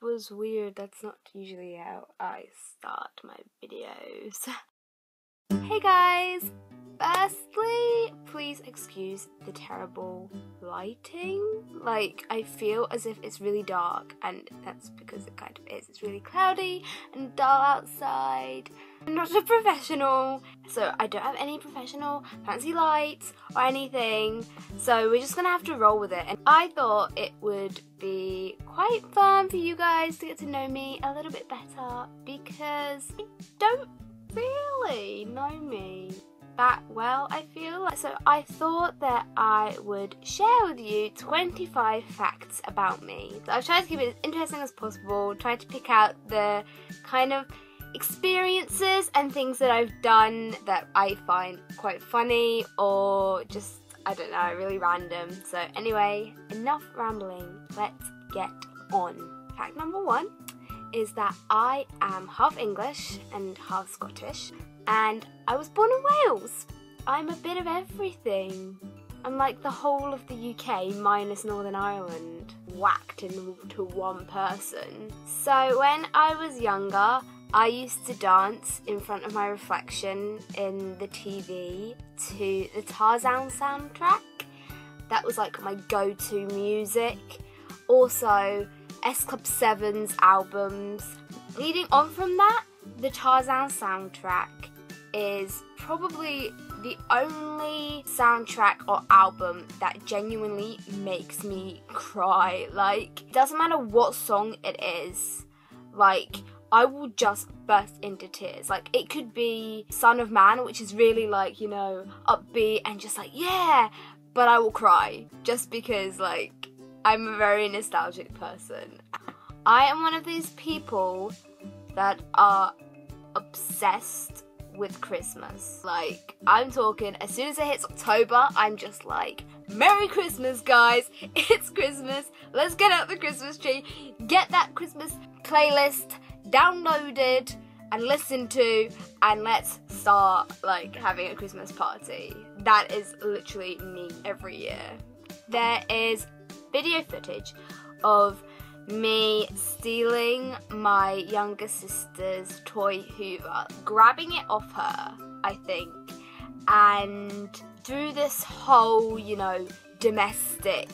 was weird. That's not usually how I start my videos. Hey guys! Firstly, please excuse the terrible lighting. Like, I feel as if it's really dark, and that's because it kind of is. It's really cloudy and dull outside. I'm not a professional, so I don't have any professional fancy lights or anything, so we're just gonna have to roll with it. And I thought it would be quite fun for you guys to get to know me a little bit better, because you don't really know me that well, I feel. So I thought that I would share with you 25 facts about me. So I've tried to keep it as interesting as possible, tried to pick out the kind of experiences and things that I've done that I find quite funny, or just, I don't know, really random. So anyway, enough rambling, let's get on. Fact number 1 is that I am half English and half Scottish, and I was born in Wales. I'm a bit of everything. I'm like the whole of the UK minus Northern Ireland whacked into one person. So when I was younger, I used to dance in front of my reflection in the TV to the Tarzan soundtrack. That was like my go-to music. Also, S Club 7's albums. Leading on from that, the Tarzan soundtrack is probably the only soundtrack or album that genuinely makes me cry. Like, it doesn't matter what song it is, like, I will just burst into tears. Like, it could be Son of Man, which is really, like, you know, upbeat and just like, yeah, but I will cry just because, like, I'm a very nostalgic person. I am one of these people that are obsessed with Christmas. Like, I'm talking, as soon as it hits October, I'm just like, Merry Christmas, guys! It's Christmas! Let's get out the Christmas tree, get that Christmas playlist downloaded and listened to, and let's start, like, having a Christmas party. That is literally me every year. There is video footage of me stealing my younger sister's toy Hoover, grabbing it off her, I think, and through this whole, you know, domestic,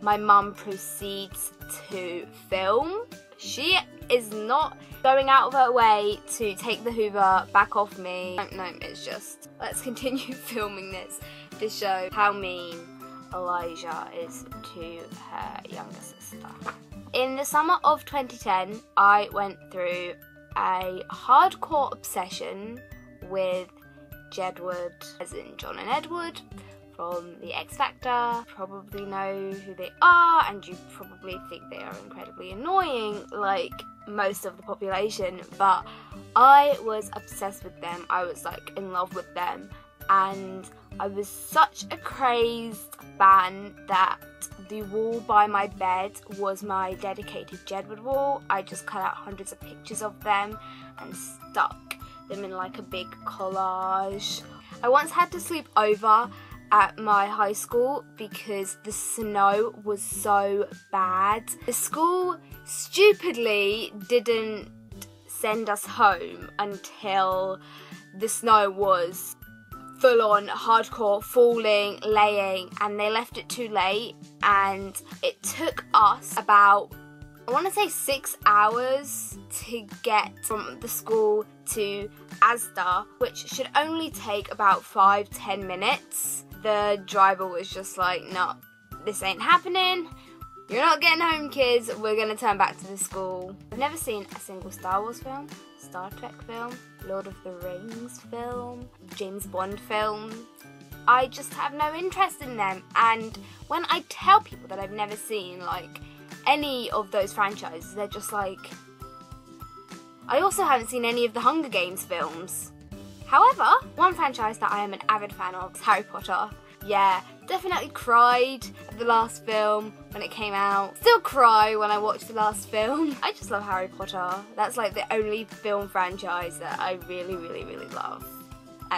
my mum proceeds to film. She is not going out of her way to take the Hoover back off me. No, it's just, let's continue filming this to show how mean Elijah is to her younger sister. In the summer of 2010, I went through a hardcore obsession with Jedward, as in John and Edward, from the X Factor. Probably know who they are, and you probably think they are incredibly annoying, like most of the population, but I was obsessed with them. I was like in love with them, and I was such a crazed fan that the wall by my bed was my dedicated Jedward wall. I just cut out hundreds of pictures of them and stuck them in like a big collage. I once had to sleep over at my high school because the snow was so bad. The school stupidly didn't send us home until the snow was full on hardcore falling, laying, and they left it too late, and it took us about, I want to say 6 hours to get from the school to Asda, which should only take about 5-10 minutes. The driver was just like, no, this ain't happening. You're not getting home, kids. We're going to turn back to the school. I've never seen a single Star Wars film, Star Trek film, Lord of the Rings film, James Bond film. I just have no interest in them. And when I tell people that I've never seen, like, any of those franchises, they're just like, I also haven't seen any of the Hunger Games films. However, one franchise that I am an avid fan of is Harry Potter. Yeah, definitely cried at the last film when it came out. Still cry when I watch the last film. I just love Harry Potter. That's like the only film franchise that I really, really, really love.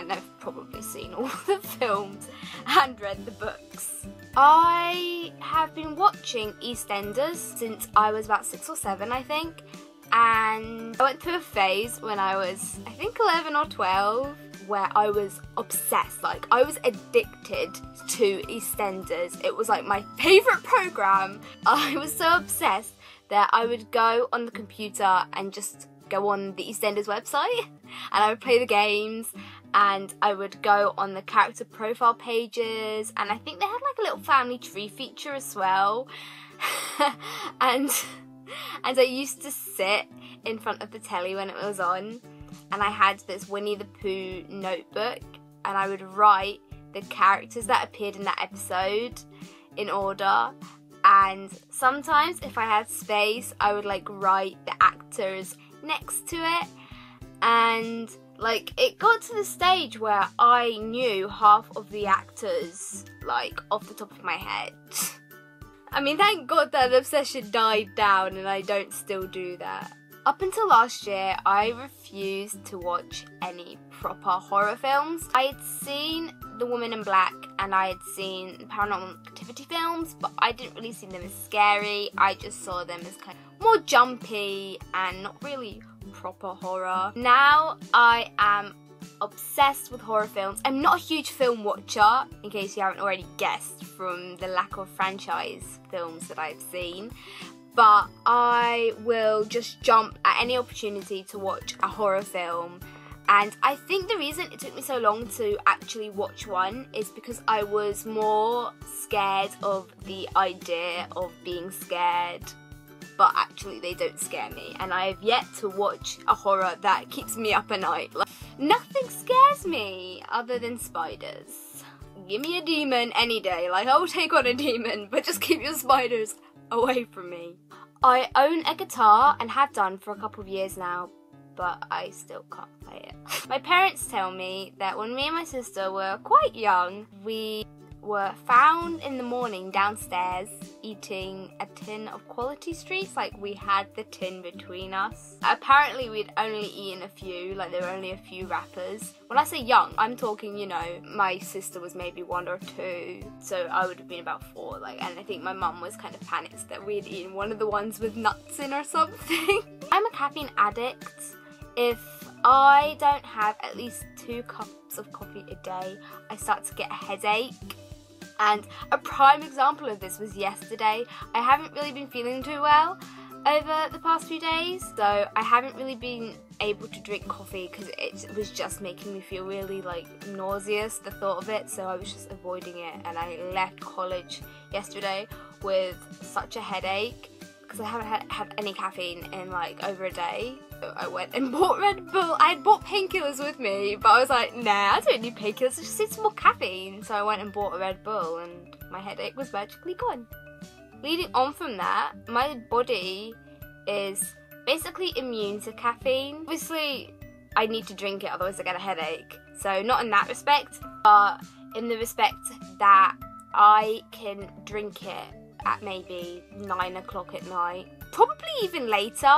and I've probably seen all the films and read the books. I have been watching EastEnders since I was about 6 or 7, I think, and I went through a phase when I was, I think, 11 or 12, where I was obsessed. Like, I was addicted to EastEnders. It was like my favourite programme. I was so obsessed that I would go on the computer and just go on the EastEnders website, and I would play the games, and I would go on the character profile pages, and I think they had like a little family tree feature as well. and I used to sit in front of the telly when it was on, and I had this Winnie the Pooh notebook, and I would write the characters that appeared in that episode in order. And sometimes if I had space, I would like write the actors next to it, and like it got to the stage where I knew half of the actors like off the top of my head. I mean, thank God that obsession died down and I don't still do that. Up until last year, I refused to watch any proper horror films. I had seen The Woman in Black and I had seen Paranormal Activity films, but I didn't really see them as scary. I just saw them as kind of more jumpy and not really proper horror. Now I am obsessed with horror films. I'm not a huge film watcher, in case you haven't already guessed from the lack of franchise films that I've seen. But I will just jump at any opportunity to watch a horror film. And I think the reason it took me so long to actually watch one is because I was more scared of the idea of being scared, but actually they don't scare me. And I have yet to watch a horror that keeps me up at night. Like, nothing scares me other than spiders. Give me a demon any day. Like, I'll take on a demon, but just keep your spiders away from me. I own a guitar and have done for a couple of years now, but I still can't play it. My parents tell me that when me and my sister were quite young, we were found in the morning downstairs eating a tin of Quality Streets. Like, we had the tin between us. Apparently we'd only eaten a few, like there were only a few wrappers. When I say young, I'm talking, you know, my sister was maybe 1 or 2, so I would have been about 4, like, and I think my mum was kind of panicked that we'd eaten one of the ones with nuts in or something. I'm a caffeine addict. If I don't have at least 2 cups of coffee a day, I start to get a headache. And a prime example of this was yesterday. I haven't really been feeling too well over the past few days, so I haven't really been able to drink coffee because it was just making me feel really like nauseous, the thought of it, so I was just avoiding it, and I left college yesterday with such a headache because I haven't had any caffeine in like over a day. So I went and bought Red Bull. I had bought painkillers with me, but I was like, nah, I don't need painkillers, I just need some more caffeine. So I went and bought a Red Bull and my headache was magically gone. Leading on from that, my body is basically immune to caffeine. Obviously, I need to drink it, otherwise I get a headache. So not in that respect, but in the respect that I can drink it at maybe 9 o'clock at night, probably even later,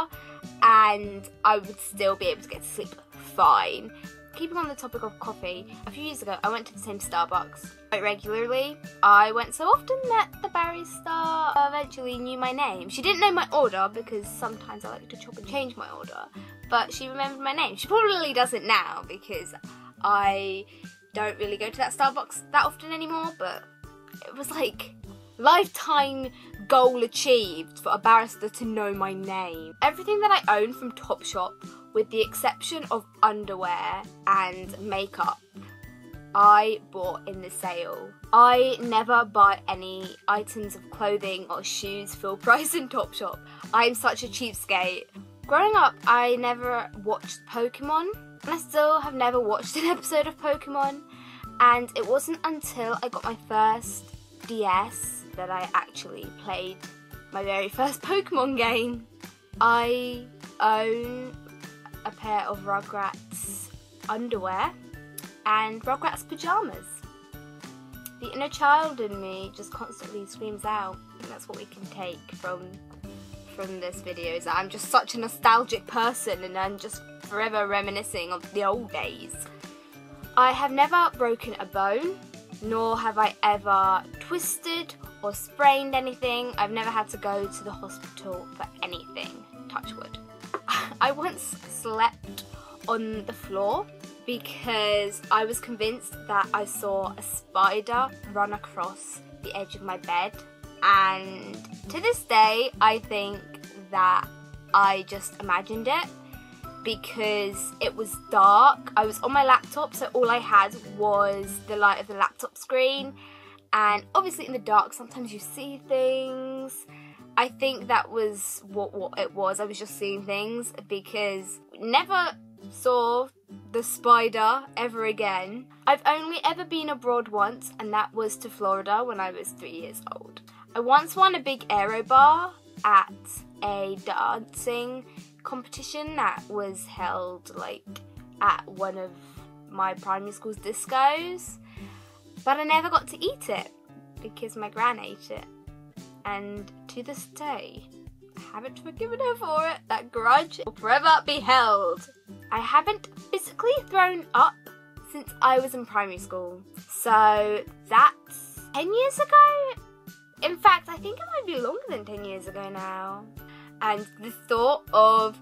and I would still be able to get to sleep fine. Keeping on the topic of coffee, a few years ago I went to the same Starbucks quite regularly. I went so often that the barista eventually knew my name. She didn't know my order because sometimes I like to chop and change my order, but she remembered my name. She probably doesn't now because I don't really go to that Starbucks that often anymore, but it was like lifetime goal achieved for a barrister to know my name. Everything that I own from Topshop, with the exception of underwear and makeup, I bought in the sale. I never buy any items of clothing or shoes full price in Topshop. I'm such a cheapskate. Growing up, I never watched Pokemon, and I still have never watched an episode of Pokemon, and it wasn't until I got my first DS that I actually played my very first Pokemon game. I own a pair of Rugrats underwear and Rugrats pyjamas. The inner child in me just constantly screams out, and that's what we can take from this video, is that I'm just such a nostalgic person and I'm just forever reminiscing of the old days. I have never broken a bone, nor have I ever twisted or sprained anything. I've never had to go to the hospital for anything, touch wood. I once slept on the floor because I was convinced that I saw a spider run across the edge of my bed, and to this day I think that I just imagined it because it was dark. I was on my laptop, so all I had was the light of the laptop screen, and obviously in the dark sometimes you see things. I think that was what it was. I was just seeing things because never saw the spider ever again. I've only ever been abroad once, and that was to Florida when I was 3 years old. I once won a big aero bar at a dancing competition that was held like at one of my primary school's discos, but I never got to eat it because my gran ate it, and to this day I haven't forgiven her for it. That grudge will forever be held. I haven't physically thrown up since I was in primary school, so that's 10 years ago. In fact, I think it might be longer than 10 years ago now. And the thought of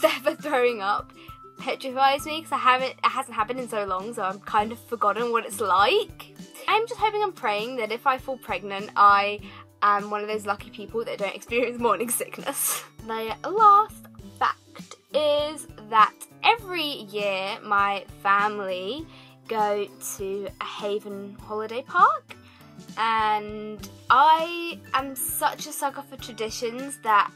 ever throwing up petrifies me because it hasn't happened in so long, so I've kind of forgotten what it's like. I'm just hoping and praying that if I fall pregnant, I am one of those lucky people that don't experience morning sickness. The last fact is that every year my family go to a Haven holiday park, and I am such a sucker for traditions that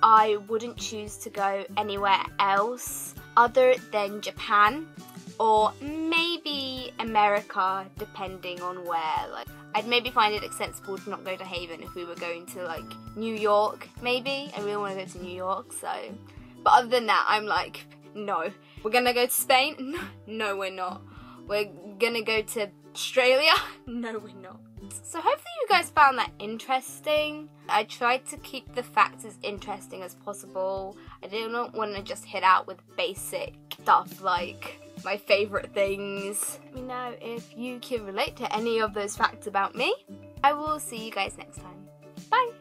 I wouldn't choose to go anywhere else other than Japan or maybe America, depending on where. Like, I'd maybe find it sensible to not go to Haven if we were going to like New York, maybe. I really want to go to New York, so. But other than that, I'm like, no. We're gonna go to Spain? No, we're not. We're gonna go to Australia? No, we're not. So hopefully you guys found that interesting. I tried to keep the facts as interesting as possible. I didn't want to just hit out with basic stuff like my favourite things. Let me know if you can relate to any of those facts about me. I will see you guys next time. Bye!